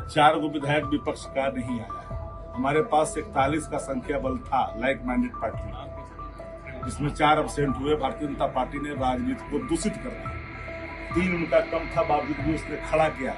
4 गो विधायक विपक्ष का नहीं आया है। हमारे पास 41 का संख्या बल था लाइक माइंडेड पार्टी में, जिसमें 4 एब्सेंट हुए। भारतीय जनता पार्टी ने राजनीति को दूषित कर दिया। 3 उनका कम था, बावजूद भी उसने खड़ा किया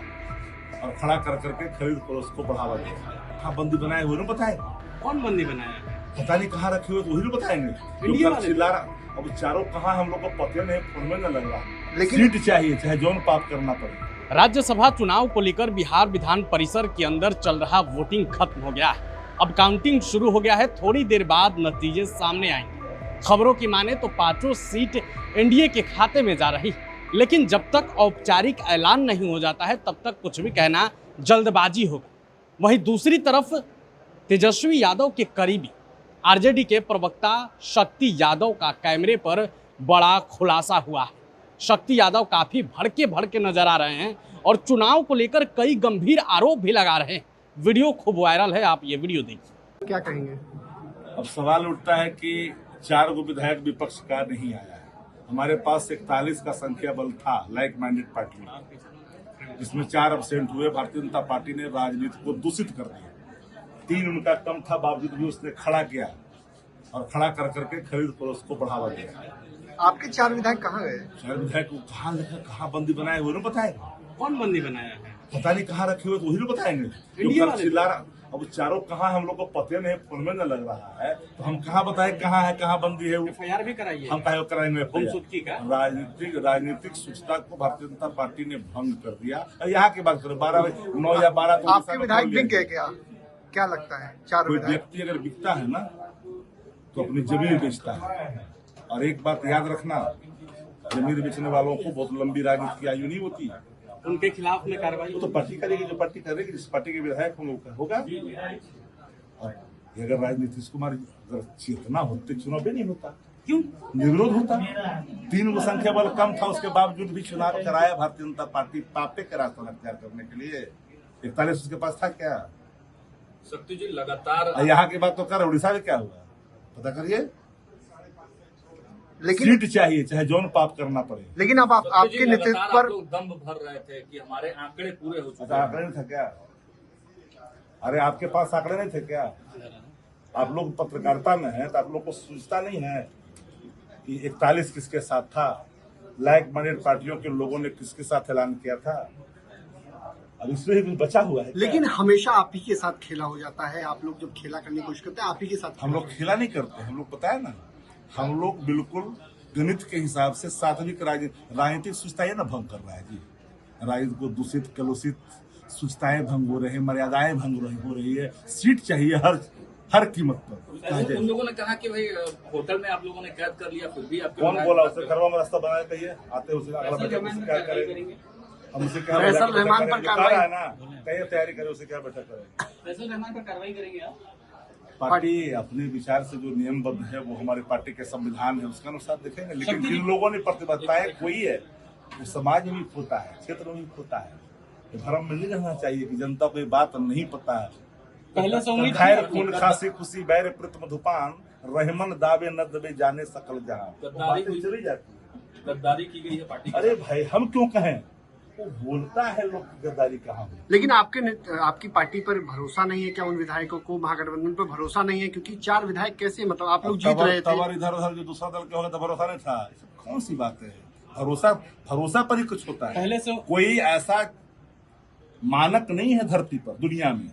और खड़ा कर करके खरीद फरोख्त को बढ़ावा दिया। कहाँ बंदी बनाए हुए ना बताए, कौन बंदी बनाया? पता नहीं कहाँ रखे हुए, वही नहीं बताएंगे। इंडिया वाले चिल्ला रहा, अब चारों कहाँ हम लोग को पते नहीं, फोन में न लग रहा। लेकिन सीट चाहिए, चाहे जौन पाप करना पड़े। राज्यसभा चुनाव को लेकर बिहार विधान परिसर के अंदर चल रहा वोटिंग खत्म हो गया है। अब काउंटिंग शुरू हो गया है। थोड़ी देर बाद नतीजे सामने आएंगे। खबरों की माने तो 5 सीट एनडीए के खाते में जा रही, लेकिन जब तक औपचारिक ऐलान नहीं हो जाता है तब तक कुछ भी कहना जल्दबाजी होगा। वहीं दूसरी तरफ तेजस्वी यादव के करीबी आरजेडी के प्रवक्ता शक्ति यादव का कैमरे पर बड़ा खुलासा हुआ है। शक्ति यादव काफी भड़के नजर आ रहे हैं और चुनाव को लेकर कई गंभीर आरोप भी लगा रहे हैं। वीडियो खूब वायरल है, आप ये वीडियो देखिए। क्या कहेंगे? अब सवाल उठता है कि 4 गो विधायक विपक्ष का नहीं आया है। हमारे पास 41 का संख्या बल था लाइक माइंडेड पार्टी में, जिसमें 4 एब्सेंट हुए। भारतीय जनता पार्टी ने राजनीति को दूषित कर दिया। 3 उनका कम था, बावजूद भी उसने खड़ा किया और खड़ा कर करके खरीद फरोख्त को बढ़ावा दिया। आपके 4 विधायक कहाँ गए? 4 विधायक को कहाँ लिखा, कहाँ बंदी बनाए हुए ना बताएगा। कौन बंदी बनाया है? पता नहीं कहाँ रखे हुए, वही नहीं बताएंगे। इंडिया वाले चिल्ला रहा, अब चारों कहाँ हम लोग को पते नहीं, फोन में न लग रहा है, तो हम कहाँ बताए कहाँ है, कहाँ बंदी है। एफआईआर भी कराइए। हम कहे कराएंगे गुमशुदगी का? राजनीतिक शुचिता को भारतीय जनता पार्टी ने भंग कर दिया। यहाँ की बात करें, 9 या 12 तो आपके विधायक बिक गए क्या लगता है? 4 कोई विधायक व्यक्ति अगर बिकता है ना तो अपनी जमीन बेचता है। और एक बात याद रखना, जमीन बेचने वालों को बहुत लंबी राजनीति की आयु नहीं होती। उनके खिलाफ में कार्रवाई वो तो पार्टी करेगी, जो पार्टी करेगी, जिस पार्टी के विधायक होगा। और अगर राजनीतिक कुमार अगर चेतना होते चुनाव भी नहीं होता, क्यों निर्विरोध होता। 3 गो संख्या बल कम था, उसके बावजूद भी चुनाव कराया भारतीय जनता पार्टी पापे का रास्ता अख्तियार करने के लिए। 41 उसके पास था क्या? शक्ति जी लगातार यहाँ की बात तो कर, उड़ीसा में क्या हुआ पता करिए। लेकिन सीट चाहिए, चाहे जौन पाप करना पड़े। लेकिन अब आपके नेतृत्व पर दम भर रहे थे कि हमारे आंकड़े पूरे हो चुके अच्छा, आंकड़े नहीं था क्या? अरे आपके पास आंकड़े नहीं थे क्या? आप लोग पत्रकारिता में हैं तो आप लोग को सूचना नहीं है कि 41 किसके साथ था, लाइक माइंडेड पार्टियों के लोगों ने किसके साथ ऐलान किया था। अब इसमें ही कुछ बचा हुआ है क्या? लेकिन हमेशा आप ही के साथ खेला हो जाता है। आप लोग जब खेला करने की कोशिश करते हैं आप ही के साथ। हम लोग खेला नहीं करते, हम लोग बताया ना, हम लोग बिल्कुल गणित के हिसाब से सात्विक राजनीतिक सूचताएं ना भंग कर रहा है जी। राजनीति को दूषित कलुषित सूचताएं भंग हो रहे हैं, मर्यादाएं भंग हो रही है। सीट चाहिए हर कीमत पर। उन लोगों ने कहा कि भाई होटल में आप लोगों ने कैद कर लिया, फिर भी आपके कौन बोला? उसे घरवा में रास्ता बनाया कहिए, आते उसे अगला बैठक उसे क्या करेंगे। हम उसे क्या फैसल रहमान पर कार्रवाई है ना, कहिए तैयारी करे, उसे क्या बैठक करें। फैसल रहमान पर कार्रवाई करेंगे आप? पार्टी अपने विचार से जो नियमबद्ध है वो हमारे पार्टी के संविधान है, उसके अनुसार देखेंगे। लेकिन जिन लोगों ने प्रतिबद्धताएं खोई है वो समाज में भी खोता है, क्षेत्र में भी खोता है। धर्म में नहीं रहना चाहिए कि जनता को ये बात नहीं पता है। पहले से उम्मीद खैर खून खांसी खुशी बैर प्रीत मधुपान रहमन दावे न दबे जाने सकल जहां, बातें चली जाती है। गद्दारी की गई है पार्टी के अरे भाई हम क्यों कहें, वो बोलता है लोग की गद्दारी कहाँ हुई। लेकिन आपकी पार्टी पर भरोसा नहीं है क्या? उन विधायकों को महागठबंधन पर भरोसा नहीं है? क्योंकि 4 विधायक कैसे, मतलब आप लोग जीत रहे थे। तबर इधर उधर जो दूसरा दल के होगा तो भरोसा नहीं था। कौन सी बात है? भरोसा पर ही कुछ होता है। पहले से कोई ऐसा मानक नहीं है धरती पर दुनिया में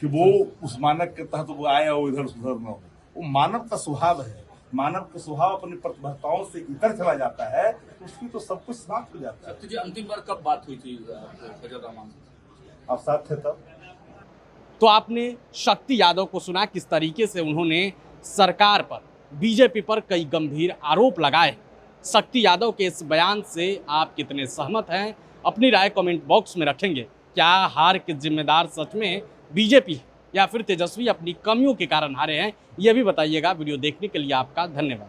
कि वो उस मानक के तहत वो आया हो इधर उधर न हो। वो मानव का स्वभाव है। मानव का स्वभाव अपनी प्रतिबद्धताओं से इधर चला जाता है, उसकी तो सब कुछ समाप्त हो जाता है। शक्ति जी अंतिम बार कब बात हुई थी फजल रहमान से? आप साथ थे तब? तो आपने शक्ति यादव को सुना किस तरीके से उन्होंने सरकार पर, बीजेपी पर कई गंभीर आरोप लगाए। शक्ति यादव के इस बयान से आप कितने सहमत हैं, अपनी राय कमेंट बॉक्स में रखेंगे। क्या हार के जिम्मेदार सच में बीजेपी है या फिर तेजस्वी अपनी कमियों के कारण हारे हैं, यह भी बताइएगा। वीडियो देखने के लिए आपका धन्यवाद।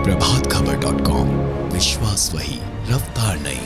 प्रभातखबर.com, विश्वास वही, रफ्तार नहीं।